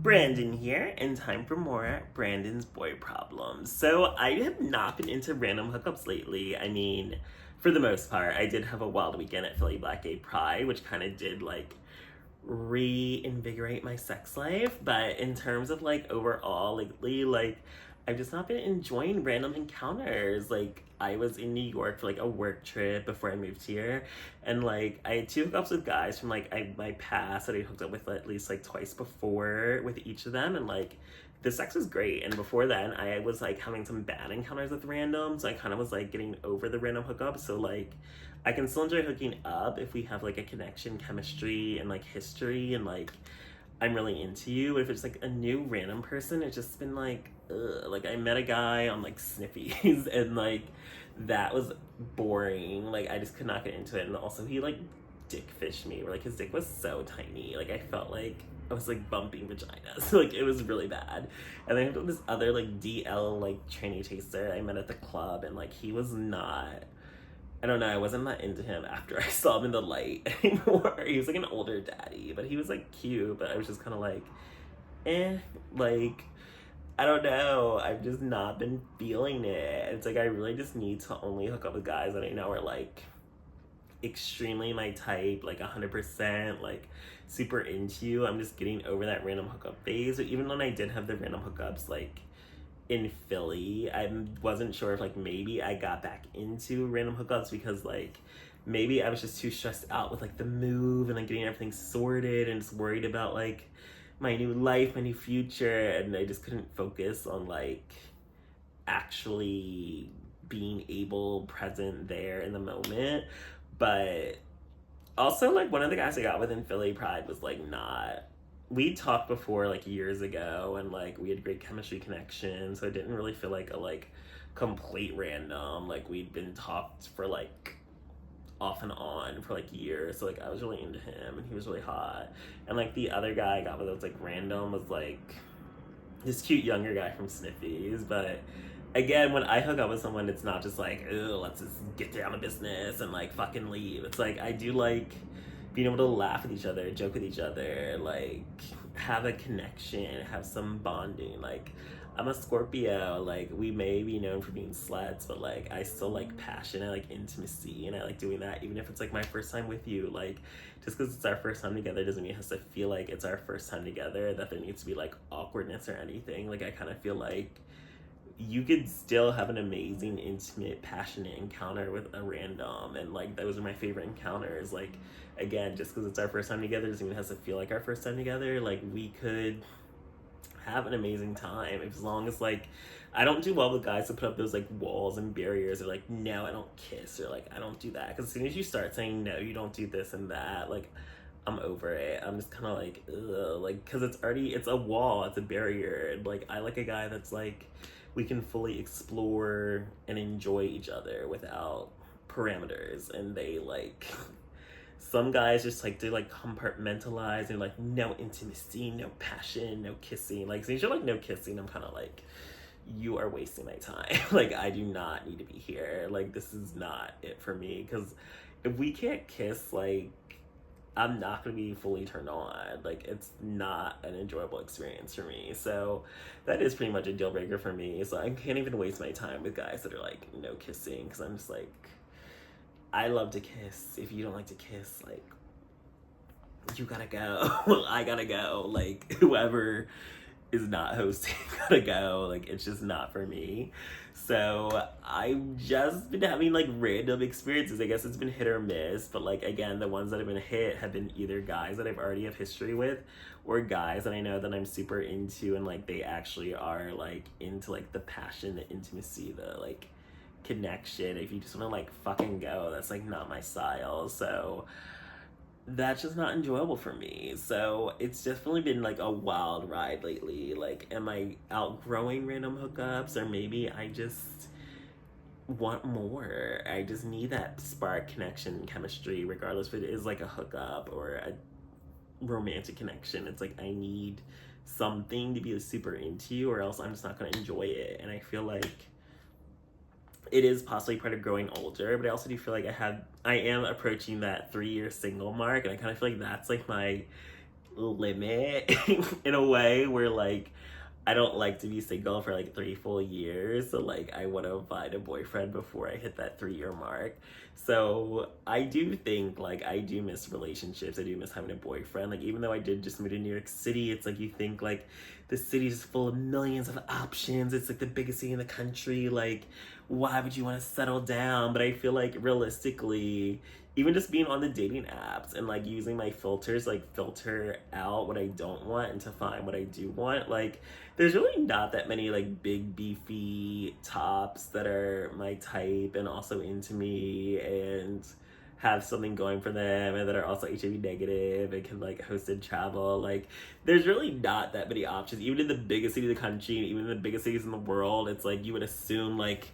Branden here, and time for more Branden's boy problems. So I have not been into random hookups lately. I mean, for the most part, I did have a wild weekend at Philly Black Gay Pride, which kind of did like reinvigorate my sex life. But in terms of like overall lately, like I've just not been enjoying random encounters. Like I was in New York for like a work trip before I moved here, and like I had two hookups with guys from like my past that I hooked up with at least like twice before with each of them, and like the sex was great. And before then, I was like having some bad encounters with random, so I kind of was like getting over the random hookup. So like I can still enjoy hooking up if we have like a connection, chemistry, and like history, and like I'm really into you. But if it's like a new random person, it's just been like, ugh. Like I met a guy on like Sniffies, and like that was boring. Like I just could not get into it. And also he like dick fished me, where like his dick was so tiny. Like I felt like I was like bumping vaginas. So like it was really bad. And then I had this other like DL like tranny chaser I met at the club, and like he was not, I don't know, I wasn't that into him after I saw him in the light anymore. He was like an older daddy, but he was like cute, but I was just kind of like, like, I don't know. I've just not been feeling it. It's like I really just need to only hook up with guys that I know are like extremely my type, like 100%, like super into you. I'm just getting over that random hookup phase. Or even when I did have the random hookups, like in Philly, I wasn't sure if like maybe I got back into random hookups because like maybe I was just too stressed out with like the move and like getting everything sorted and just worried about like my new life, my new future, and I just couldn't focus on like actually being able present there in the moment. But also like one of the guys I got with in Philly Pride was like not, we talked before like years ago, and like we had great chemistry connection, so it didn't really feel like a like complete random. Like we'd been talked for like off and on for like years, so like I was really into him and he was really hot. And like the other guy I got with that was like random was like this cute younger guy from Sniffies. But again, when I hook up with someone, it's not just like, oh, let's just get down to business and like fucking leave. It's like I do like being able to laugh with each other, joke with each other, like have a connection, have some bonding. Like I'm a Scorpio, like we may be known for being sluts, but like I still like passion, I like intimacy, and I like doing that even if it's like my first time with you. Like just because it's our first time together doesn't mean it has to feel like it's our first time together, that there needs to be like awkwardness or anything. Like I kind of feel like you could still have an amazing, intimate, passionate encounter with a random, and like those are my favorite encounters. Like again, just because it's our first time together doesn't even have to feel like our first time together. Like we could have an amazing time as long as like I don't do well with guys that put up those like walls and barriers, or like no, I don't kiss, or like I don't do that, because as soon as you start saying no, you don't do this and that, like I'm over it. I'm just kind of like, ugh, like because it's a wall, it's a barrier. And like I like a guy that's like we can fully explore and enjoy each other without parameters. And they like some guys just like they like compartmentalize and like no intimacy, no passion, no kissing. Like since you're like no kissing, I'm kind of like, you are wasting my time. Like I do not need to be here. Like this is not it for me, because if we can't kiss, like I'm not gonna be fully turned on. Like it's not an enjoyable experience for me. So that is pretty much a deal breaker for me. So I can't even waste my time with guys that are like no kissing, because I'm just like, I love to kiss. If you don't like to kiss, like you gotta go. I gotta go. Like whoever is not hosting gotta go. Like it's just not for me. So I've just been having like random experiences. I guess it's been hit or miss, but like again, the ones that have been hit have been either guys that I've already have history with, or guys that I know that I'm super into, and like they actually are like into like the passion, the intimacy, the like connection. If you just want to like fucking go, that's like not my style. So that's just not enjoyable for me. So it's definitely been like a wild ride lately. Like, am I outgrowing random hookups, or maybe I just want more? I just need that spark, connection, chemistry, regardless if it is like a hookup or a romantic connection. It's like I need something to be super into you, or else I'm just not going to enjoy it. And I feel like it is possibly part of growing older, but I also do feel like I am approaching that 3-year single mark, and I kind of feel like that's like my limit in a way where like I don't like to be single for like 3 full years. So like I want to find a boyfriend before I hit that 3 year mark. So I do think like I do miss relationships. I do miss having a boyfriend. Like even though I did just move to New York City, it's like you think like the city is full of millions of options. It's like the biggest city in the country. Like why would you want to settle down? But I feel like realistically, even just being on the dating apps and like using my filters, like filter out what I don't want and to find what I do want, like there's really not that many like big beefy tops that are my type and also into me and have something going for them and that are also HIV negative and can like hosted travel. Like there's really not that many options. Even in the biggest city of the country, even in the biggest cities in the world, it's like you would assume like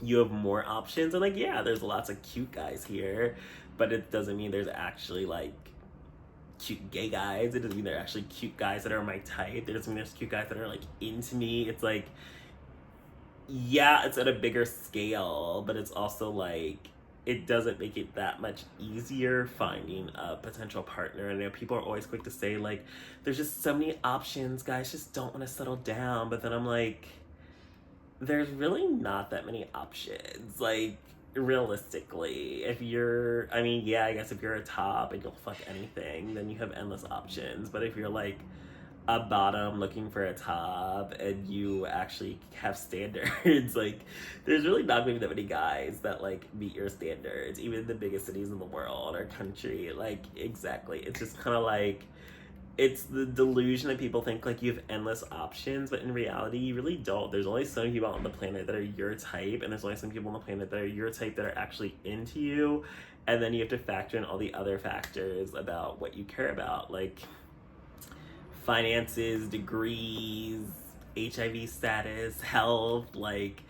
you have more options. And like yeah, there's lots of cute guys here, but it doesn't mean there's actually like cute gay guys. It doesn't mean they're actually cute guys that are my type. It doesn't mean there's cute guys that are like into me. It's like yeah, it's at a bigger scale, but it's also like it doesn't make it that much easier finding a potential partner. And I know people are always quick to say like there's just so many options, guys just don't want to settle down. But then I'm like, there's really not that many options. Like realistically, if you're, I mean, yeah, I guess if you're a top and you'll fuck anything, then you have endless options. But if you're like a bottom looking for a top and you actually have standards, like there's really not going to be that many guys that like meet your standards, even in the biggest cities in the world or country. Like exactly, it's just kind of like it's the delusion that people think like you have endless options, but in reality you really don't. There's only so many people on the planet that are your type, and there's only some people on the planet that are your type that are actually into you, and then you have to factor in all the other factors about what you care about, like finances, degrees, HIV status, health. Like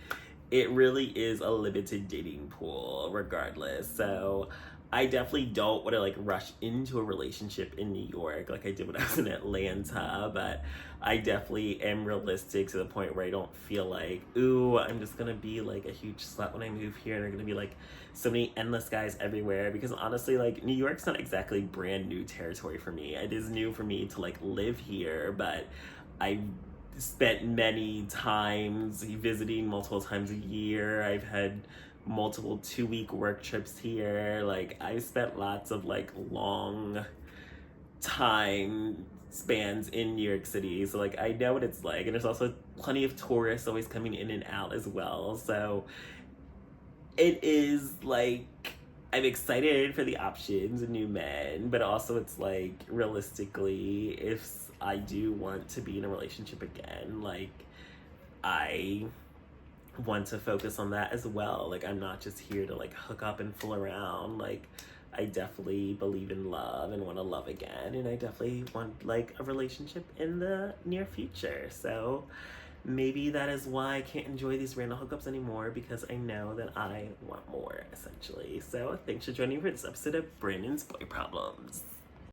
it really is a limited dating pool regardless. So I definitely don't want to like rush into a relationship in New York like I did when I was in Atlanta, but I definitely am realistic to the point where I don't feel like, ooh, I'm just gonna be like a huge slut when I move here and there are gonna be like so many endless guys everywhere. Because honestly, like New York's not exactly brand new territory for me. It is new for me to like live here, but I spent many times visiting multiple times a year. I've had multiple 2-week work trips here. Like I spent lots of like long time spans in New York City, so like I know what it's like. And there's also plenty of tourists always coming in and out as well, so it is like I'm excited for the options and new men, but also it's like realistically, if I do want to be in a relationship again, like I want to focus on that as well. Like I'm not just here to like hook up and fool around. Like I definitely believe in love and want to love again, and I definitely want like a relationship in the near future. So maybe that is why I can't enjoy these random hookups anymore, because I know that I want more essentially. So thanks for joining me for this episode of Branden's Boy Problems.